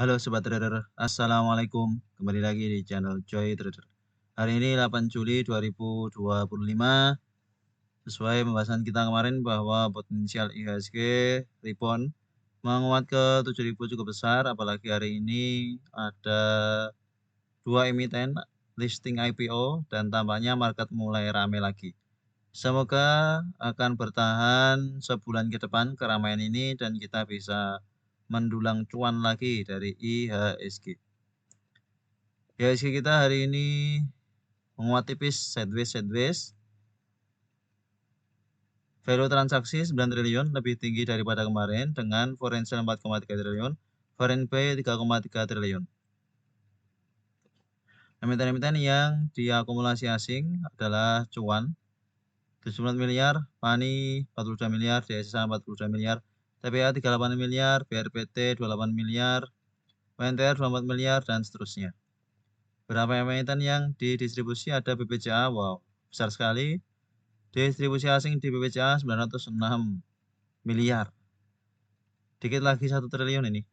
Halo Sobat Trader, Assalamualaikum. Kembali lagi di channel Joy Trader. Hari ini 8 Juli 2025, sesuai pembahasan kita kemarin bahwa potensial IHSG rebound menguat ke 7.000 cukup besar, apalagi hari ini ada dua emiten listing IPO dan tampaknya market mulai ramai lagi. Semoga akan bertahan sebulan ke depan keramaian ini dan kita bisa mendulang cuan lagi dari IHSG. IHSG kita hari ini menguat tipis sideways. Value transaksi 9 triliun lebih tinggi daripada kemarin dengan foreign sale 4,3 triliun, foreign buy 3,3 triliun. Emiten-emiten yang diakumulasi asing adalah Cuan 74 miliar, Pani 42 miliar, DSA 42 miliar, TPA 38 miliar, BRPT 28 miliar, WNTR 24 miliar, dan seterusnya. Berapa emiten yang didistribusi? Ada BPJA, wow, besar sekali. Distribusi asing di BPJA 906 miliar. Dikit lagi 1 triliun ini.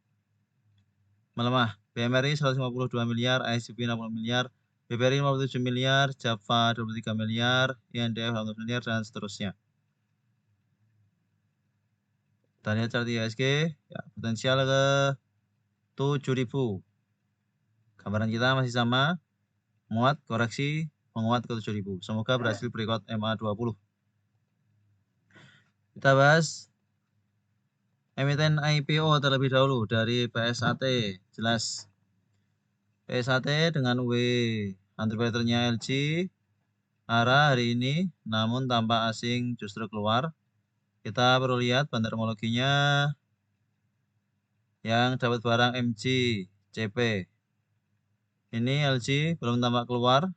Melemah. BMRI 152 miliar, ICB 60 miliar, BBRI 57 miliar, Java 23 miliar, INDF 18 miliar, dan seterusnya. Kita lihat chart IHSG, ya, potensial ke 7.000. Gambaran kita masih sama, menguat, koreksi, menguat ke 7.000. Semoga berhasil breakout MA20. Kita bahas emiten IPO terlebih dahulu dari PSAT. Jelas PSAT dengan W underwriter-nya LG ARA hari ini, namun tanpa asing justru keluar. Kita perlu lihat bandarmologinya yang dapat barang MG CP. Ini LG belum tampak keluar,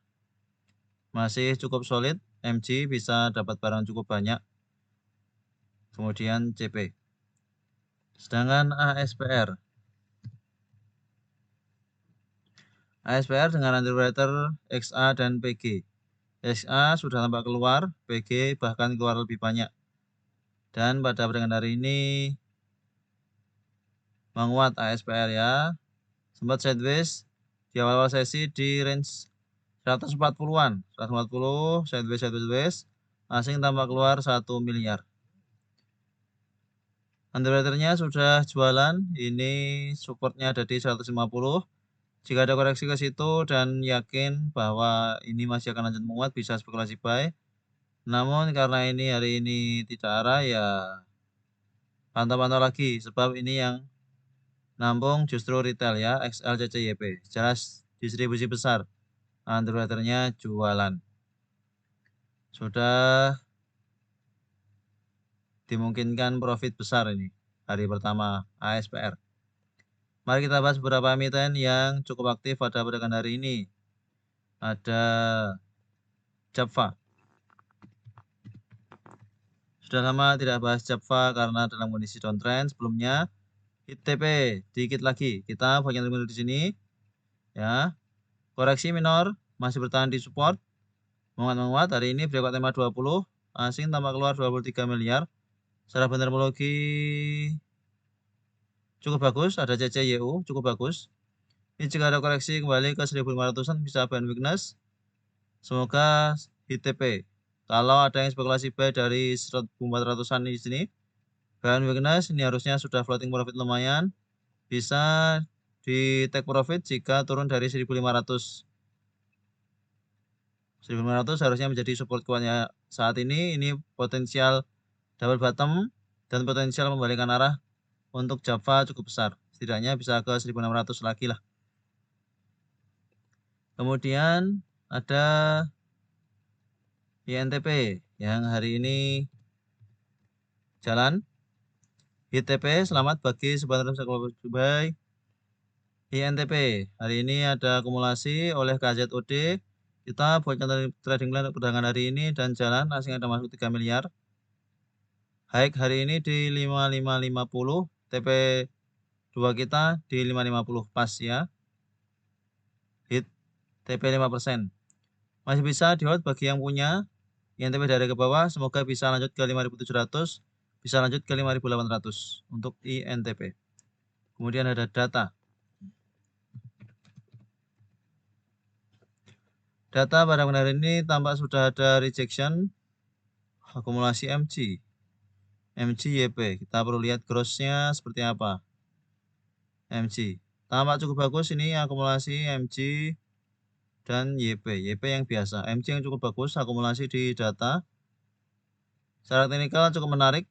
masih cukup solid. MG bisa dapat barang cukup banyak. Kemudian CP. Sedangkan ASPR dengan underwriter XA dan PG. XA sudah tampak keluar, PG bahkan keluar lebih banyak. Dan pada perdagangan hari ini menguat ASPR ya. Sempat sideways di awal-awal sesi di range 140-an. 140 sideways. Asing tampak keluar 1 miliar. Underwriter-nya sudah jualan. Ini supportnya ada di 150. Jika ada koreksi ke situ dan yakin bahwa ini masih akan lanjut menguat, bisa spekulasi buy. Namun karena ini hari ini tidak arah, ya pantau-pantau lagi, sebab ini yang nampung justru retail ya, XLCCYP. Jelas distribusi besar, underwriter-nya jualan. Sudah dimungkinkan profit besar ini hari pertama ASPR. Mari kita bahas beberapa emiten yang cukup aktif pada perdagangan hari ini. Ada Java. Sudah lama tidak bahas Java karena dalam kondisi downtrend. Sebelumnya ITP dikit lagi. Kita bagian terminal di sini. Ya. Koreksi minor masih bertahan di support. Menguat hari ini breakout EMA 20. Asing tampak keluar 23 miliar. Secara bandarmologi cukup bagus. Ada CCYU cukup bagus. Ini jika ada koreksi kembali ke 1.500-an bisa band weakness. Semoga ITP. Kalau ada yang spekulasi buy dari 1.400-an di sini, band weakness ini harusnya sudah floating profit lumayan. Bisa di take profit jika turun dari 1.500. 1.500 harusnya menjadi support kuatnya saat ini. Ini potensial double bottom dan potensial pembalikan arah untuk Java cukup besar. Setidaknya bisa ke 1.600 lagi lah. Kemudian ada INTP yang hari ini jalan. ITP selamat bagi sebagian buy. INTP hari ini ada akumulasi oleh KZOD. Kita buatkan trading plan perdagangan hari ini dan jalan, asing ada masuk 3 miliar. High hari ini di 5550, TP2 kita di 550 pas ya. Hit TP 5%. Masih bisa di hold bagi yang punya. INTP dari ke bawah, semoga bisa lanjut ke 5.700, bisa lanjut ke 5.800 untuk INTP. Kemudian ada data. Data pada hari ini tampak sudah ada rejection akumulasi MG YP. Kita perlu lihat grossnya seperti apa. MG tampak cukup bagus ini akumulasi MG dan YP yang biasa. MG yang cukup bagus akumulasi di data. Secara teknikal cukup menarik.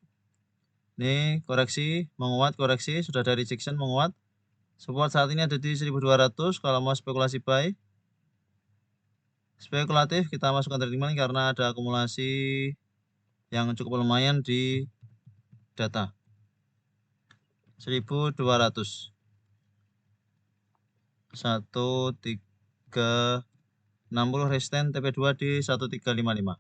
Ini koreksi menguat, koreksi sudah ada rejection menguat. Support saat ini ada di 1200 kalau mau spekulasi buy. Spekulatif kita masukkan trading plan karena ada akumulasi yang cukup lumayan di data. 1200. 1360 resisten TP2 di 1355.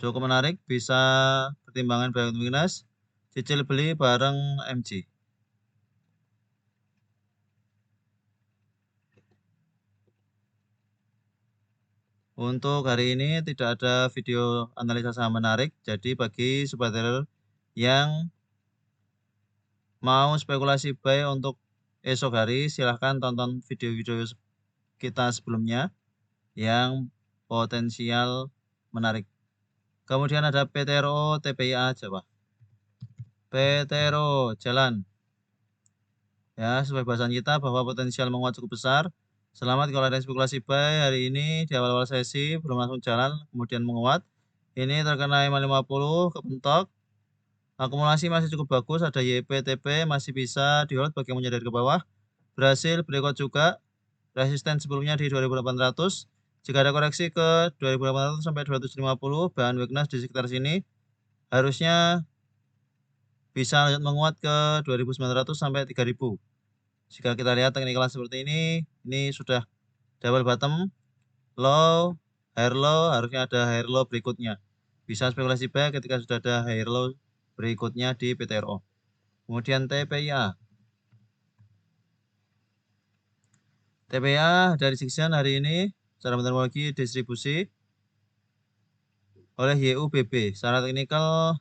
Cukup menarik, bisa pertimbangan buy untuk minus, cicil beli bareng MG. Untuk hari ini tidak ada video analisa saham menarik, jadi bagi sobat trader yang mau spekulasi buy untuk esok hari, silahkan tonton video-video kita sebelumnya yang potensial menarik. Kemudian ada PTRO TPIA Jawa. PTRO jalan. Ya, sesuai bahasan kita bahwa potensial menguat cukup besar. Selamat kalau ada spekulasi buy hari ini di awal-awal sesi belum langsung jalan kemudian menguat. Ini terkena 550 kepentok. Akumulasi masih cukup bagus, ada YPTP masih bisa di hold bagi yang menyadari ke bawah. Berhasil breakout juga. Resisten sebelumnya di 2800. Jika ada koreksi ke 2800 sampai 250, bahan weakness di sekitar sini harusnya bisa lanjut menguat ke 2900 sampai 3000. Jika kita lihat teknikal seperti ini sudah double bottom, low, higher low, harusnya ada higher low berikutnya. Bisa spekulasi buy ketika sudah ada higher low berikutnya di PTRO. Kemudian TPIA. TPIA dari rejection hari ini secara metodologi distribusi oleh YUBB. Secara teknikal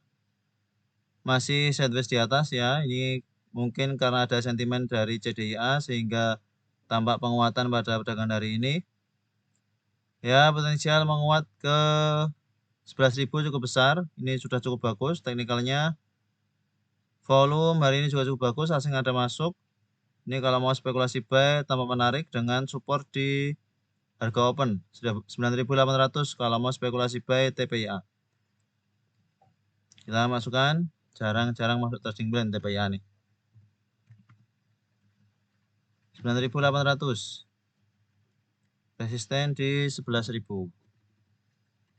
masih sideways di atas ya. Ini mungkin karena ada sentimen dari CDIA sehingga tampak penguatan pada perdagangan hari ini. Ya, potensial menguat ke 11.000 cukup besar. Ini sudah cukup bagus teknikalnya. Volume hari ini juga cukup bagus, asing ada masuk. Ini kalau mau spekulasi buy tampak menarik dengan support di harga open sudah 9.800 kalau mau spekulasi buy TPIA. Kita masukkan, jarang-jarang masuk trading plan TPIA nih. 9.800. Resisten di 11.000.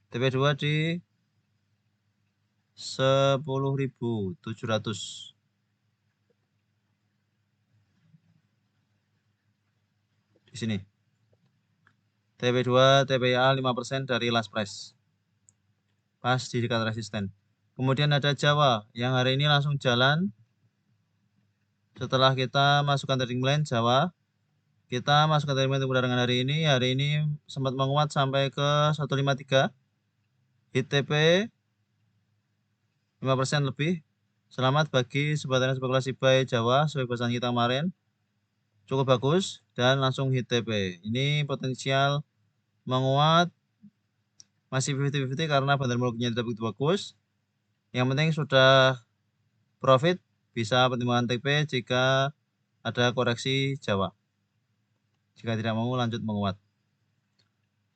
TP2 di 10.700. Di sini. TP2, TPIA 5% dari last price. Pas di dekat resisten. Kemudian ada Jawa yang hari ini langsung jalan. Setelah kita masukkan trading plan Jawa, kita masukkan trading plan untuk perdagangan hari ini. Hari ini sempat menguat sampai ke 153. Hit TP 5% lebih. Selamat bagi sobat trader spekulasi buy Jawa sesuai bahasan kita kemarin. Cukup bagus dan langsung hit TP. Ini potensial menguat masih 50-50 karena fundamentalnya tidak begitu bagus. Yang penting sudah profit, bisa pertimbangan TP jika ada koreksi Jawa. Jika tidak mau lanjut menguat.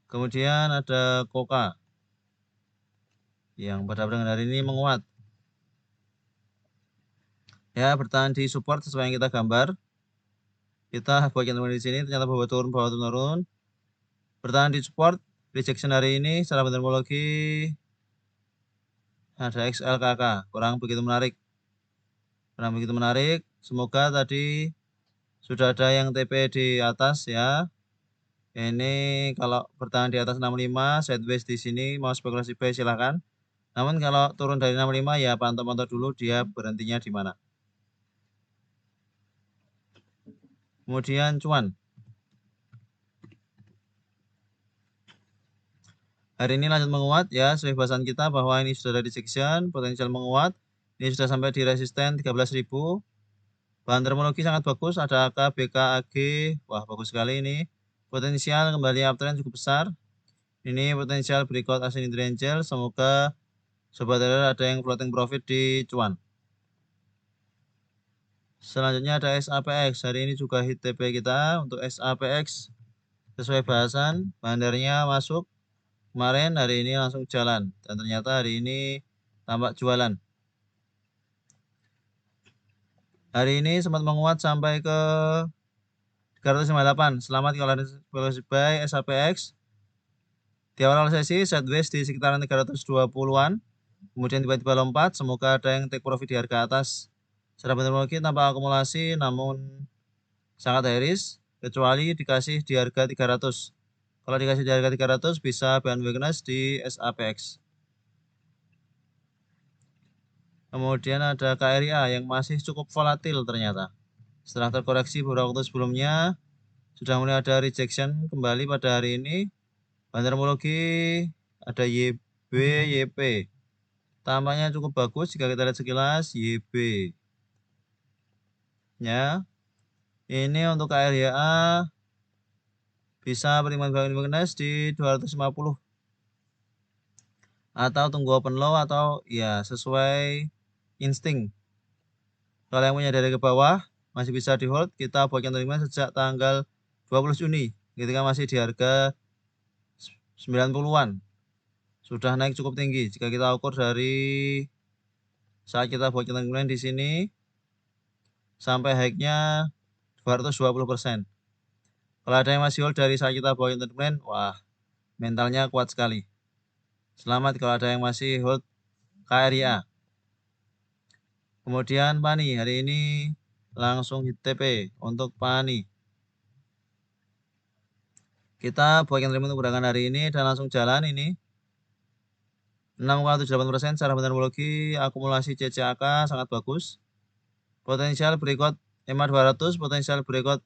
Kemudian ada Koka yang pada perdagangan hari ini menguat. Ya, bertahan di support sesuai yang kita gambar. Kita buat yang di sini ternyata bawah turun. Bertahan di support, rejection hari ini secara metodologi ada XLKK, kurang begitu menarik. Semoga tadi sudah ada yang TP di atas ya. Ini kalau bertahan di atas 65 sideways di sini mau spekulasi buy silakan. Namun kalau turun dari 65 ya pantau-pantau dulu dia berhentinya di mana. Kemudian cuan. Hari ini lanjut menguat ya, sesuai bahasan kita bahwa ini sudah ada rejection, potensial menguat. Ini sudah sampai di resisten 13.000. Bahan termologi sangat bagus, ada AK, BK, AG, wah bagus sekali ini. Potensial kembali uptrend cukup besar. Ini potensial berikut Asian Triangle, semoga sobat trader ada yang floating profit di cuan. Selanjutnya ada SAPX, hari ini juga hit TP kita untuk SAPX. Sesuai bahasan, bandarnya masuk kemarin, hari ini langsung jalan. Dan ternyata hari ini tampak jualan. Hari ini sempat menguat sampai ke 358. Selamat kalau ada buy SAPX. Di awal sesi sideways di sekitaran 320-an. Kemudian tiba-tiba lompat. Semoga ada yang take profit di harga atas. Secara teknologi tanpa akumulasi namun sangat high risk. Kecuali dikasih di harga 300. Kalau dikasih di harga 300 bisa bandwagoners di SAPX. Kemudian ada KRIA yang masih cukup volatil ternyata. Setelah terkoreksi beberapa waktu sebelumnya, sudah mulai ada rejection kembali pada hari ini. Bahan termologi ada YB, YP. Tampaknya cukup bagus jika kita lihat sekilas YB. Ya. Ini untuk KRIA bisa pertimbangan bandwagoners di 250. Atau tunggu open low atau ya sesuai insting. Kalau yang punya dari ke bawah masih bisa di hold, kita buat yang terima sejak tanggal 20 Juni ketika masih di harga 90-an. Sudah naik cukup tinggi jika kita ukur dari saat kita buat yang terima di sini sampai high-nya 220%. Kalau ada yang masih hold dari saat kita buat yang terima, wah mentalnya kuat sekali. Selamat kalau ada yang masih hold KRIA. Kemudian PANI hari ini langsung hit TP untuk PANI. Kita buat yang terima untuk perdagangan hari ini dan langsung jalan ini. 6,78% secara teknologi akumulasi CCAK sangat bagus. Potensial berikut EMA 200, potensial berikut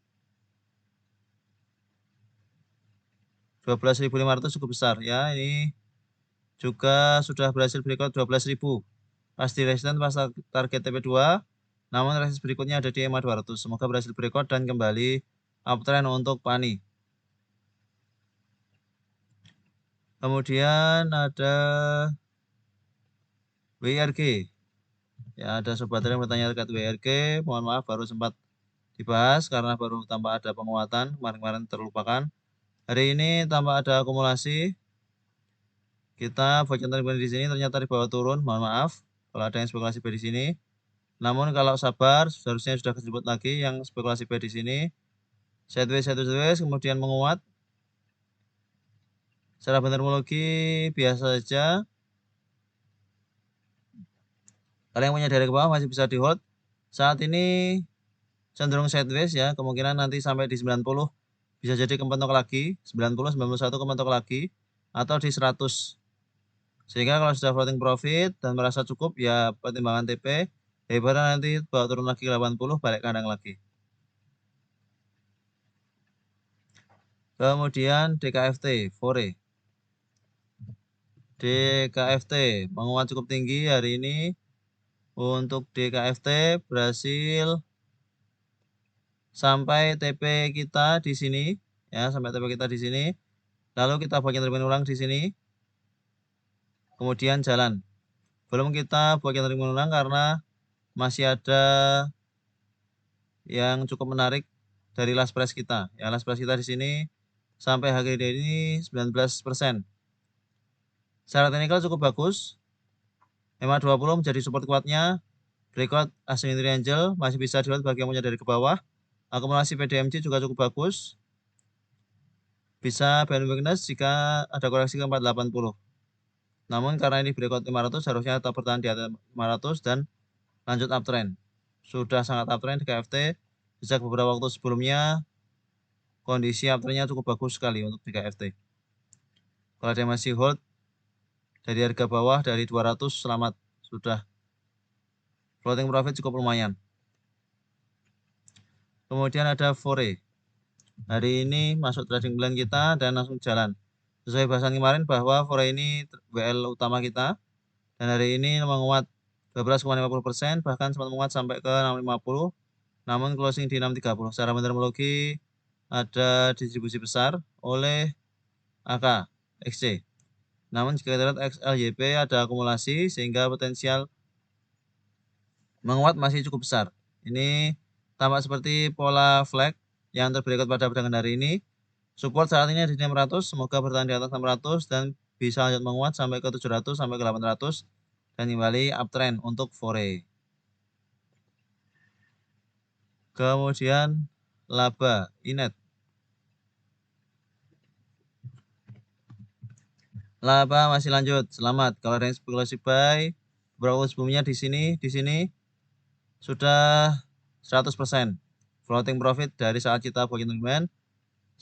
12.500 cukup besar ya. Ini juga sudah berhasil berikut 12.000. Pasti resisten pas target TP2, namun resisten berikutnya ada di EMA 200. Semoga berhasil berikut dan kembali uptrend untuk PANI. Kemudian ada WIRG. Ya, ada sobat yang bertanya terkait WIRG. Mohon maaf baru sempat dibahas karena baru tampak ada penguatan, kemarin-kemarin terlupakan. Hari ini tampak ada akumulasi. Kita buat yang di sini ternyata di bawah turun, mohon maaf kalau ada yang spekulasi di sini. Namun kalau sabar, seharusnya sudah kesebut lagi yang spekulasi di sini. Sideways, kemudian menguat. Secara teknologi biasa saja. Kalau yang punya dari ke bawah masih bisa di hold. Saat ini cenderung sideways ya, kemungkinan nanti sampai di 90 bisa jadi kementok lagi, 90, 91 kementok lagi, atau di 100. Sehingga kalau sudah floating profit dan merasa cukup ya pertimbangan TP, daripada nanti bawa turun lagi ke 80 balik kandang lagi. Kemudian DKFT, Fore. DKFT menguat cukup tinggi hari ini. Untuk DKFT berhasil sampai TP kita di sini ya, sampai TP kita di sini. Lalu kita buat yang terpilih ulang di sini. Kemudian jalan. Belum kita buat yang terpilih ulang karena masih ada yang cukup menarik dari last price kita. Ya, last price kita di sini sampai harga ini 19%. Secara teknikal cukup bagus. EMA 20 menjadi support kuatnya. Berikut Asian Triangle masih bisa dilihat bagi yang punya dari ke bawah. Akumulasi PDMC juga cukup bagus. Bisa bandwagoners jika ada koreksi ke 480. Namun karena ini berikut 500 harusnya tetap bertahan di atas 500 dan lanjut uptrend. Sudah sangat uptrend di KFT. Sejak beberapa waktu sebelumnya kondisi uptrendnya cukup bagus sekali untuk di KFT. Kalau ada masih hold dari harga bawah dari 200 selamat, sudah floating profit cukup lumayan. Kemudian ada Fore. Hari ini masuk trading plan kita dan langsung jalan. Sesuai bahasan kemarin bahwa Fore ini WL utama kita dan hari ini menguat 12,50%, bahkan sempat menguat sampai ke 650. namun closing di 6.30. Secara meteorologi ada distribusi besar oleh AK XC. Namun jika kita lihat XLYP ada akumulasi sehingga potensial menguat masih cukup besar. Ini tampak seperti pola flag yang terberikut pada perdagangan hari ini. Support saat ini di 600, semoga bertahan di atas 600 dan bisa lanjut menguat sampai ke 700 sampai ke 800 dan kembali uptrend untuk Fore. Kemudian laba Inet. Laba masih lanjut, selamat. Kalau ada yang spekulasi buy, beberapa sebelumnya di sini sudah 100%. Floating profit dari saat kita booking trend.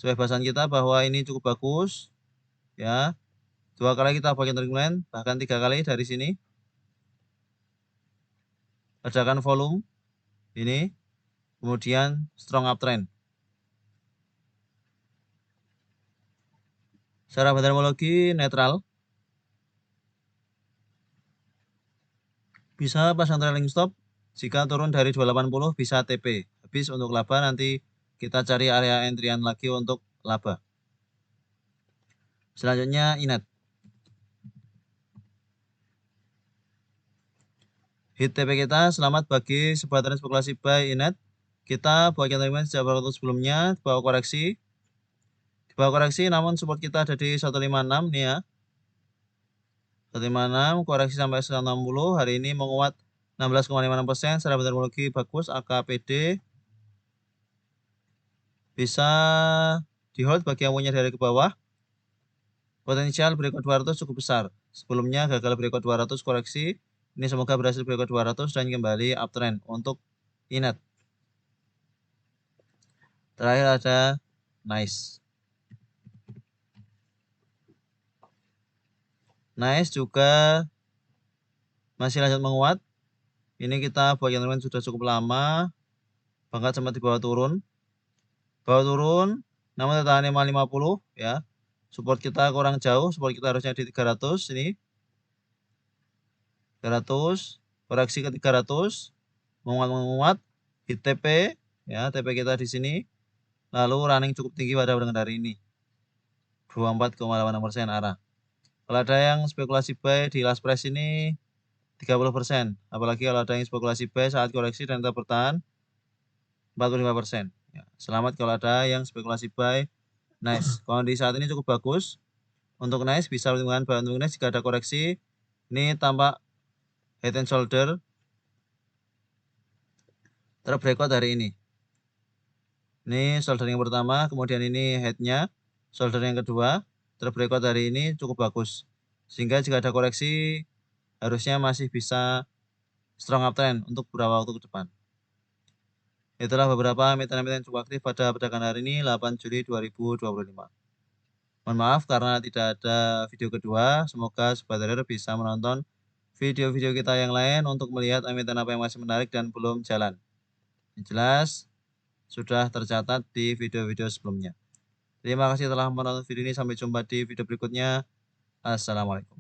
Sesuai bahasan kita bahwa ini cukup bagus, ya. 2 kali kita booking trend, bahkan 3 kali dari sini. Ledakan volume ini, kemudian strong uptrend. Secara meteorologi netral. Bisa pasang trailing stop. Jika turun dari 280 bisa TP. Habis untuk laba nanti kita cari area entryan lagi untuk laba. Selanjutnya Inet. Hit TP kita selamat bagi sebuah tren spekulasi buy Inet. Kita buat teman sejak beberapa waktu sebelumnya di bawah koreksi. Di bawah koreksi namun support kita ada di 156 nih ya. 156 koreksi sampai 160. Hari ini menguat 16,56%. Secara meteorologi bagus. AKPD bisa di hold bagi yang punya dari ke bawah. Potensial berikut 200 cukup besar. Sebelumnya gagal berikut 200 koreksi. Ini semoga berhasil berikut 200 dan kembali uptrend untuk Inet. Terakhir ada Nice. Nice juga masih lanjut menguat. Ini kita buat yang teman sudah cukup lama. Bahkan sempat di bawah turun. Bawah turun, namun tertahan 550 ya. Support kita kurang jauh, support kita harusnya di 300 ini. 300, koreksi ke 300, menguat, hit TP ya, TP kita di sini. Lalu running cukup tinggi pada perdagangan hari ini. 24,86% arah. Kalau ada yang spekulasi buy di last price ini 30%. Apalagi kalau ada yang spekulasi buy saat koreksi dan tetap bertahan 45%. Ya, selamat kalau ada yang spekulasi buy. Nice. Kondisi saat ini cukup bagus. Untuk Nice bisa pertimbangan bahan untuk Nice jika ada koreksi. Ini tampak head and shoulder terbreakout hari ini. Ini shoulder yang pertama, kemudian ini headnya. Shoulder yang kedua, terbreakout hari ini cukup bagus. Sehingga jika ada koreksi, harusnya masih bisa strong uptrend untuk beberapa waktu ke depan. Itulah beberapa emiten-emiten cukup aktif pada perdagangan hari ini 8 Juli 2025. Mohon maaf karena tidak ada video kedua. Semoga Sobat Trader bisa menonton video-video kita yang lain untuk melihat emiten apa yang masih menarik dan belum jalan. Yang jelas sudah tercatat di video-video sebelumnya. Terima kasih telah menonton video ini. Sampai jumpa di video berikutnya. Assalamualaikum.